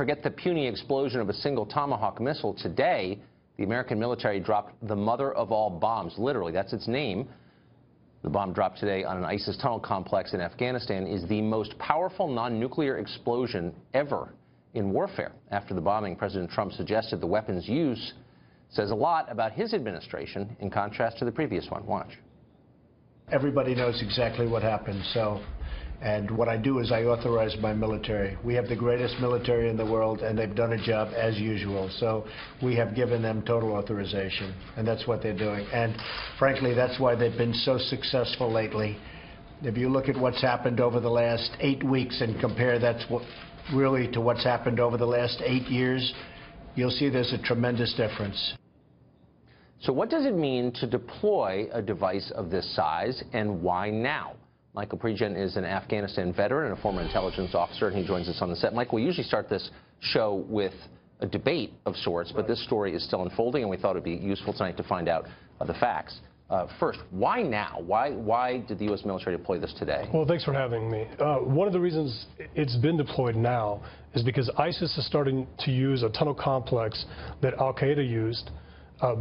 forget the puny explosion of a single Tomahawk missile. Today, the American military dropped the mother of all bombs. Literally, that's its name. The bomb dropped today on an ISIS tunnel complex in Afghanistan is the most powerful non-nuclear explosion ever in warfare. After the bombing, President Trump suggested the weapon's use says a lot about his administration in contrast to the previous one. Watch. Everybody knows exactly what happened, and what I do is I authorize my military. We have the greatest military in the world, and they've done a job as usual. So we have given them total authorization, and that's what they're doing. And frankly, that's why they've been so successful lately. If you look at what's happened over the last 8 weeks and compare that really to what's happened over the last 8 years, you'll see there's a tremendous difference. So what does it mean to deploy a device of this size, and why now? Michael Pregent is an Afghanistan veteran and a former intelligence officer, and he joins us on the set. Michael, we usually start this show with a debate of sorts, but this story is still unfolding, and we thought it would be useful tonight to find out the facts. First, why now? Why did the U.S. military deploy this today? Well, thanks for having me. One of the reasons it's been deployed now is because ISIS is starting to use a tunnel complex that al-Qaeda used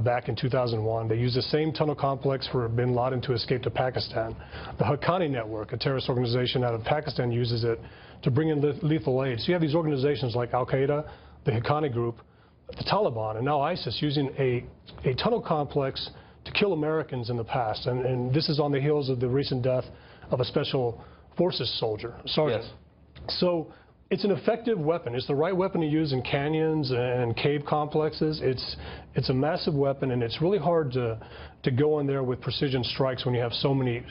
back in 2001. They used the same tunnel complex for bin Laden to escape to Pakistan. The Haqqani network, a terrorist organization out of Pakistan, uses it to bring in lethal aid. So you have these organizations like al-Qaeda, the Haqqani group, the Taliban, and now ISIS using a tunnel complex to kill Americans in the past. And this is on the heels of the recent death of a special forces sergeant. Yes. So it's an effective weapon. It's the right weapon to use in canyons and cave complexes. It's a massive weapon, and it's really hard to go in there with precision strikes when you have so many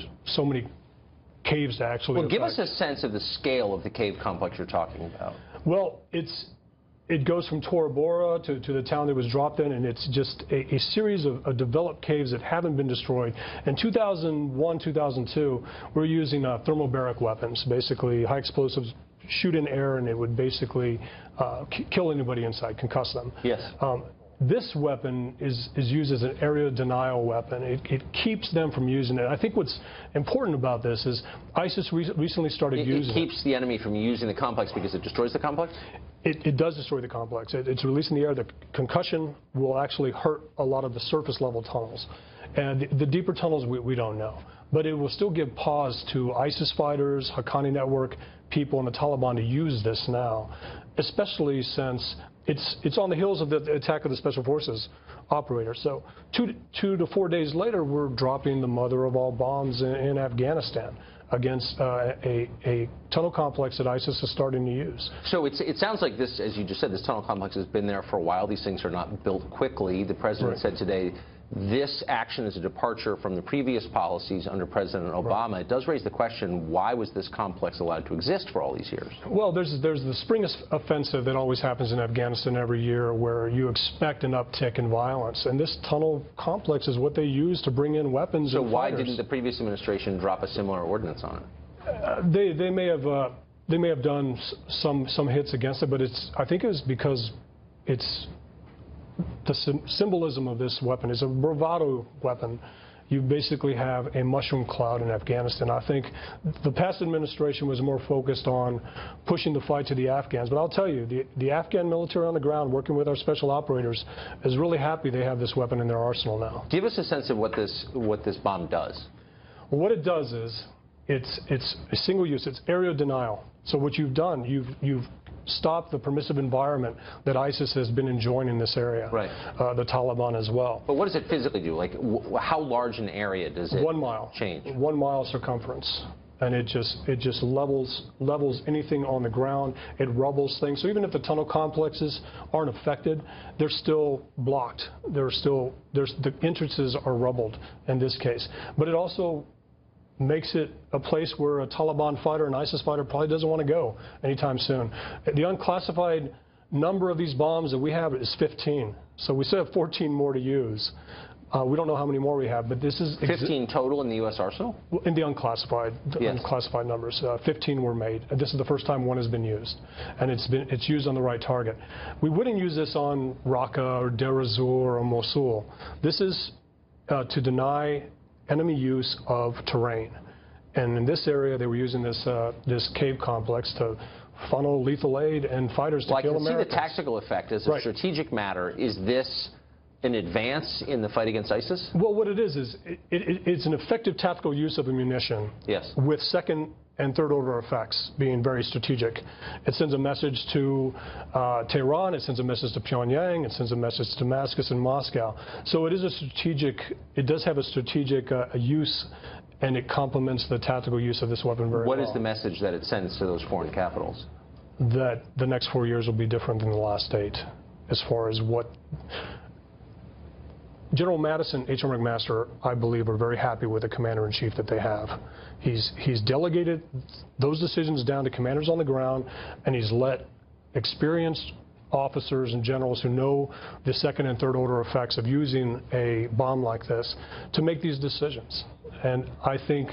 caves to actually Well, give us a sense of the scale of the cave complex you're talking about. Well, it goes from Tora Bora to the town that was dropped in, and it's just a series of developed caves that haven't been destroyed. In 2001, 2002, we're using thermobaric weapons, basically high explosives, shoot in air, and it would basically kill anybody inside, concuss them. Yes. This weapon is used as an area denial weapon. It keeps them from using it. I think what's important about this is ISIS recently started using it. It keeps the enemy from using the complex because it destroys the complex? It does destroy the complex. It's released in the air. The concussion will actually hurt a lot of the surface level tunnels. And the deeper tunnels, we don't know. But it will still give pause to ISIS fighters, Haqqani network people, and the Taliban to use this now, especially since it's on the heels of the attack of the Special Forces operator. So two to 4 days later, we're dropping the mother of all bombs in Afghanistan against a tunnel complex that ISIS is starting to use. So it sounds like this, as you just said, this tunnel complex has been there for a while. These things are not built quickly. The president said today this action is a departure from the previous policies under President Obama. Right. It does raise the question, why was this complex allowed to exist for all these years? Well, there's the spring offensive that always happens in Afghanistan every year where you expect an uptick in violence. And this tunnel complex is what they use to bring in weapons and fighters. So why fighters. didn't the previous administration drop a similar ordinance on it? They may have done some hits against it, but I think it was because the symbolism of this weapon is a bravado weapon. You basically have a mushroom cloud in Afghanistan. I think the past administration was more focused on pushing the fight to the Afghans. But I'll tell you, the Afghan military on the ground, working with our special operators, is really happy they have this weapon in their arsenal now. Give us a sense of what this bomb does. Well, what it does is it's a single use. It's area denial. So what you've done, you've stop the permissive environment that ISIS has been enjoying in this area. Right. The Taliban as well. But what does it physically do? Like, how large an area does it 1 mile change? 1 mile circumference, and it just levels anything on the ground. It rubbles things. So even if the tunnel complexes aren't affected, they're still blocked. The entrances are rubbled in this case. But it also makes it a place where a Taliban fighter, an ISIS fighter, probably doesn't want to go anytime soon. The unclassified number of these bombs that we have is 15. So we still have 14 more to use. We don't know how many more we have, but this is 15 total in the U.S. arsenal? In the unclassified, unclassified numbers. 15 were made. And this is the first time one has been used, and it's used on the right target. We wouldn't use this on Raqqa or Deir ez-Zor or Mosul. This is to deny enemy use of terrain. And in this area, they were using this cave complex to funnel lethal aid and fighters to Well, kill I can see Americans. the tactical effect as a Right. strategic matter. Is this an advance in the fight against ISIS? Well, what it is it's an effective tactical use of ammunition Yes. with second and third order effects being very strategic. It sends a message to Tehran, it sends a message to Pyongyang, it sends a message to Damascus and Moscow. So it is a strategic, it does have a strategic use, and it complements the tactical use of this weapon very well. What is the message that it sends to those foreign capitals? That the next 4 years will be different than the last 8 as far as what General Madison, H.R. McMaster, I believe, are very happy with the commander-in-chief that they have. He's delegated those decisions down to commanders on the ground, and he's let experienced officers and generals who know the second and third order effects of using a bomb like this to make these decisions. And I think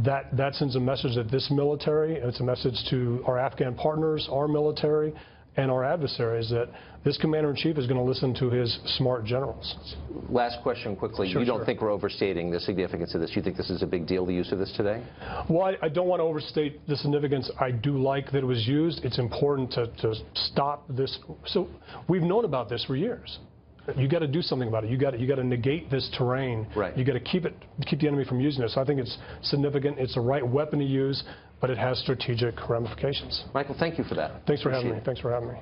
that sends a message that this military, and it's a message to our Afghan partners, our military, and our adversaries, that this commander-in-chief is going to listen to his smart generals. Last question quickly. Sure, you don't sure. think we're overstating the significance of this? You think this is a big deal, the use of this today? Well, I don't want to overstate the significance. I do like that it was used. It's important to stop this. So we've known about this for years. You got to do something about it. You got to negate this terrain. Right. You got to keep the enemy from using it. So I think it's significant. It's the right weapon to use, but it has strategic ramifications. Michael, thank you for that. Thanks for having Appreciate me. it. Thanks for having me.